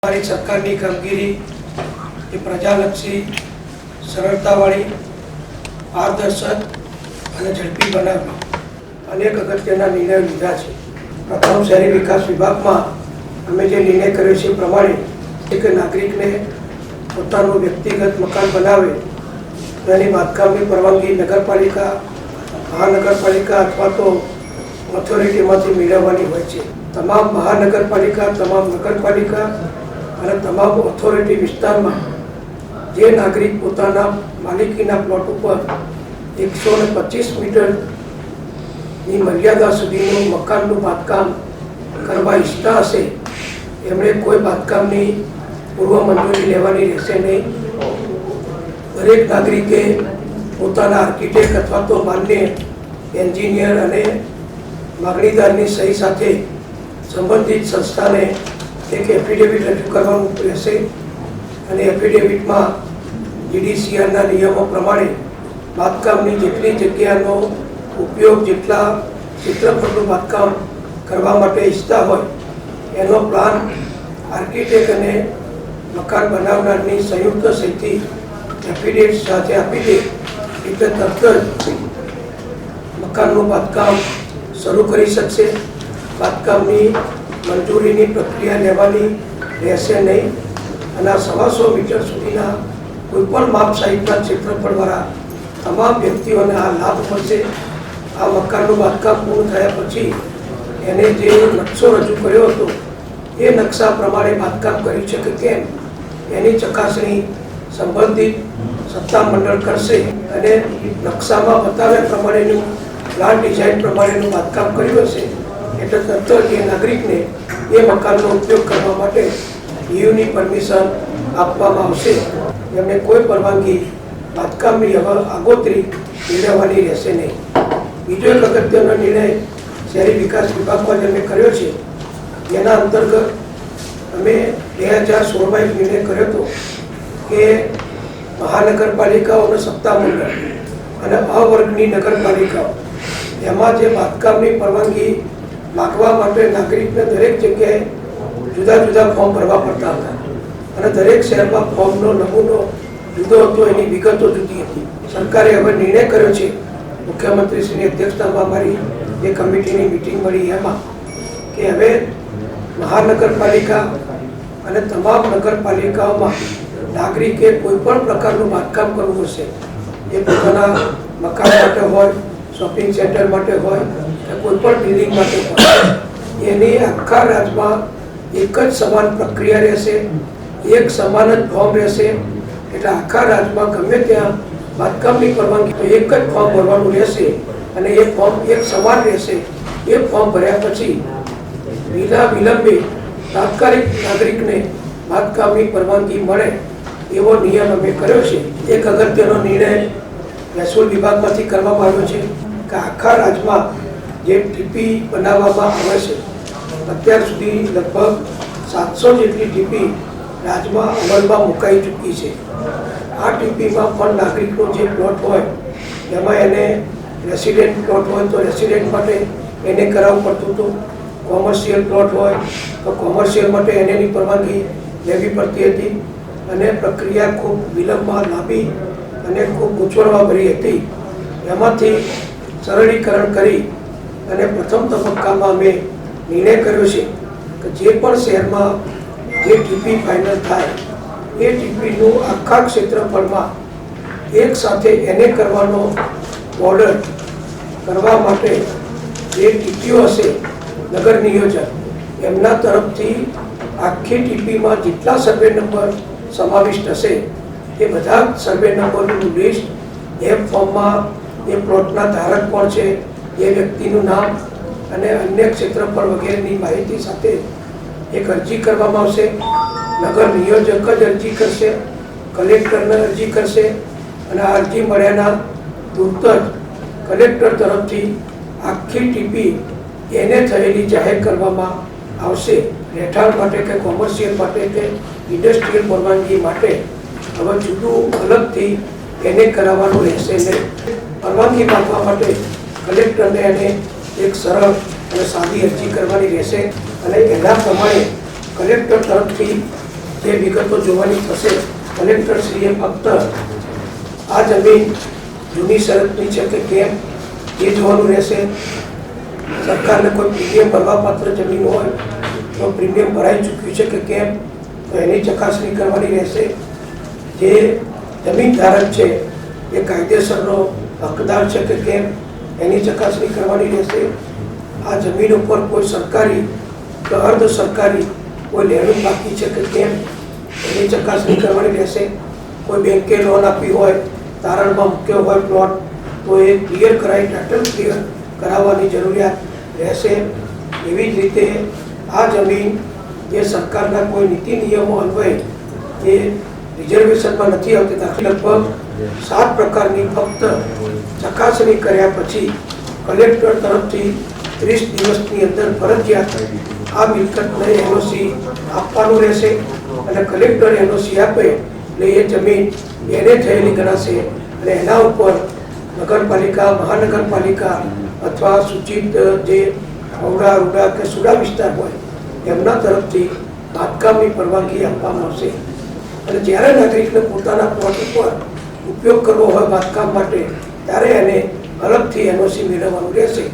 हमारी सरकारनी कामगीरी એ પ્રજાલક્ષી, સરળતાવાળી, પારદર્શક અને ઝડપી બનાવવા અનેક અગત્યના નિર્ણયો લીધા છે. પ્રથમ, શહેરી વિકાસ વિભાગમાં અમે જે નિર્ણય કર્યો છે એ પ્રમાણે એક નાગરિકને પોતાનું વ્યક્તિગત મકાન બનાવે તેની બાંધકામની પરવાનગી નગરપાલિકા, મહાનગરપાલિકા અથવા તો ઓથોરિટીમાંથી મેળવવાની હોય છે. તમામ મહાનગરપાલિકા, તમામ નગરપાલિકા અને તમામ ઓથોરિટી વિસ્તારમાં જે નાગરિક પોતાના માલિકીના પ્લોટ ઉપર 125 મીટરની મર્યાદા સુધીનું મકાનનું બાંધકામ કરવા ઈચ્છતા હશે એમણે કોઈ બાંધકામની પૂર્વ મંજૂરી લેવાની રહેશે નહીં. દરેક નાગરિકે પોતાના આર્કિટેક્ટ અથવા તો માન્ય એન્જિનિયર અને માગણીદારની સહી સાથે સંબંધિત સંસ્થાને એક એફિડેવિટ રજૂ કરવાનું રહેશે અને એફિડેવિટમાં જીડીસીઆરના નિયમો પ્રમાણે બાંધકામની જેટલી જગ્યાનો ઉપયોગ, જેટલા ક્ષેત્રફળનું બાંધકામ કરવા માટે ઈચ્છતા હોય એનો પ્લાન આર્કિટેક્ટ અને મકાન બનાવનારની સંયુક્ત સહીથી એફિડેવિટ સાથે આપી દે એટલે તરત જ મકાનનું બાંધકામ શરૂ કરી શકશે. બાંધકામની મંજૂરીની પ્રક્રિયા લેવાની રહેશે નહીં અને 125 મીટર સુધીના કોઈપણ માપ સહિતના ક્ષેત્રફળવાળા તમામ વ્યક્તિઓને આ લાભ મળશે. આ મકાનનું બાંધકામ પૂર્ણ થયા પછી એને જે નકશો રજૂ કર્યો હતો એ નકશા પ્રમાણે બાંધકામ કર્યું છે કે કેમ એની ચકાસણી સંબંધિત સત્તામંડળ કરશે અને નકશામાં બતાવ્યા પ્રમાણેનું પ્લાન ડિઝાઇન પ્રમાણેનું બાંધકામ કર્યું હશે એટલે તરત જ એ નાગરિકને એ મકાનનો ઉપયોગ કરવા માટે યુની પરમિશન આપવામાં આવશે. એમને કોઈ પરવાનગી બાંધકામની આગોતરી મેળવવાની રહેશે નહીં. બીજો એક અગત્યનો નિર્ણય શહેરી વિકાસ વિભાગમાં જે અમે કર્યો છે એના અંતર્ગત અમે 2016માં એક નિર્ણય કર્યો હતો કે મહાનગરપાલિકાઓ અને સત્તામંડળ અને અવર્ગની નગરપાલિકાઓ એમાં જે બાંધકામની પરવાનગી માગવા માટે નાગરિકને દરેક જગ્યાએ જુદા જુદા ફોર્મ ભરવા પડતા હતા અને દરેક શહેરમાં ફોર્મનો નમૂનો જુદો હતો, એની વિગતો જુદી હતી. સરકારે હવે નિર્ણય કર્યો છે, મુખ્યમંત્રીશ્રીની અધ્યક્ષતામાં અમારી જે કમિટીની મિટિંગ મળી એમાં, કે હવે મહાનગરપાલિકા અને તમામ નગરપાલિકાઓમાં નાગરિકે કોઈ પણ પ્રકારનું બાંધકામ કરવું હશે, એ પોતાના મકાન માટે હોય, શોપિંગ સેન્ટર માટે હોય કે કોઈ પણ બિલ્ડિંગ માટે હોય, એની આખા રાજ્યમાં એક જ સમાન પ્રક્રિયા રહેશે, એક સમાન જ ફોર્મ રહેશે. એટલે આખા રાજ્યમાં ગમે ત્યાં બાંધકામની પરવાનગી તો એક જ ફોર્મ ભરવાનું રહેશે અને એ ફોર્મ એક સમાન રહેશે. એ ફોર્મ ભર્યા પછી વિના વિલંબે તાત્કાલિક નાગરિકને બાંધકામની પરવાનગી મળે એવો નિયમ અમે કર્યો છે. એક અગત્યનો નિર્ણય મહેસૂલ વિભાગમાંથી કરવામાં આવ્યો છે કે આખા રાજ્યમાં જે ટીપી બનાવવામાં આવે છે, અત્યાર સુધી લગભગ 700 જેટલી ટીપી રાજ્યમાં અમલમાં મુકાઈ ચૂકી છે. આ ટીપીમાં પણ નાગરિકનો જે પ્લોટ હોય એમાં એને રેસિડેન્ટ પ્લોટ હોય તો રેસિડેન્ટ માટે એને કરાવવું પડતું હતું, કોમર્શિયલ પ્લોટ હોય તો કોમર્શિયલ માટે એની પરવાનગી લેવી પડતી હતી અને પ્રક્રિયા ખૂબ વિલંબમાં લાંબી અને ખૂબ ગૂંચવણભરી હતી. એમાંથી સરળીકરણ કરી અને પ્રથમ તબક્કામાં અમે નિર્ણય કર્યો છે કે જે પણ શહેરમાં જે ટીપી ફાઇનલ થાય એ ટીપીનું આખા ક્ષેત્રફળમાં એક સાથે એને કરવાનો ઓર્ડર કરવા માટે જે ટીપીઓ હશે નગર નિયોજક એમના તરફથી આખી ટીપીમાં જેટલા સર્વે નંબર સમાવિષ્ટ હશે એ બધા સર્વે નંબરનું લિસ્ટ એ ફોર્મમાં એ પ્લોટના ધારક કોણ છે, એ વ્યક્તિનું નામ અને અન્ય ક્ષેત્રફળ વગેરેની માહિતી સાથે એક અરજી કરવામાં આવશે. નગર નિયોજક જ અરજી કરશે, કલેક્ટરને અરજી કરશે અને આ અરજી મળ્યાના તુરત જ કલેક્ટર તરફથી આખી ટીપી એને થયેલી જાહેર કરવામાં આવશે. રહેઠાણ માટે કે કોમર્શિયલ માટે કે ઇન્ડસ્ટ્રીયલ પરવાનગી માટે હવે જુદું અલગથી એને કરાવવાનું રહેશે નહીં. પરવાનગી માંગવા માટે કલેક્ટરને એને એક સરળ અને સાદી અરજી કરવાની રહેશે અને એના પ્રમાણે કલેક્ટર તરફથી જે વિગતો જોવાની થશે. કલેક્ટરશ્રીએ ફક્ત આ જમીન જૂની શરતની છે કે કેમ એ જોવાનું રહેશે. સરકારને કોઈ પ્રીમિયમ ભરવાપાત્ર જમીન હોય તો પ્રીમિયમ ભરાઈ ચૂક્યું છે કે કેમ તો એની ચકાસણી કરવાની રહેશે. જે જમીન ધારક છે એ કાયદેસરનો હકદાર છે કે કેમ એની ચકાસણી કરવાની રહેશે. આ જમીન ઉપર કોઈ સરકારી કે અર્ધ સરકારી કોઈ લેણું બાકી છે કે કેમ એની ચકાસણી કરવાની રહેશે. કોઈ બેંકે લોન આપી હોય, તારણમાં મૂક્યો હોય પ્લોટ, તો એ ક્લિયર કરાવી ટાઇટલ ક્લિયર કરાવવાની જરૂરિયાત રહેશે. એવી જ રીતે આ જમીન જે સરકારના કોઈ નીતિ નિયમો અન્વયે જે રિઝર્વેશનમાં નથી આવતી, દાખલા લગભગ 7 પ્રકારની ફક્ત ચકાસણી કર્યા પછી કલેક્ટર તરફથી 30 દિવસની અંદર ફરજિયાત આ મિલકતને એનઓસી આપવાનું રહેશે. અને કલેક્ટર એનઓસી આપે એટલે એ જમીન એને થયેલી ગણાશે અને એના ઉપર નગરપાલિકા, મહાનગરપાલિકા અથવા સૂચિત જે ઔડા, રૂડા કે સુડા વિસ્તાર હોય એમના તરફથી બાંધકામની પરવાનગી આપવામાં આવશે. અને જ્યારે નાગરિકને પોતાના પ્લોટ ઉપર ઉપયોગ કરવો હોય બાંધકામ માટે, ત્યારે એને અલગથી એનઓસી મેળવવાનું રહેશે.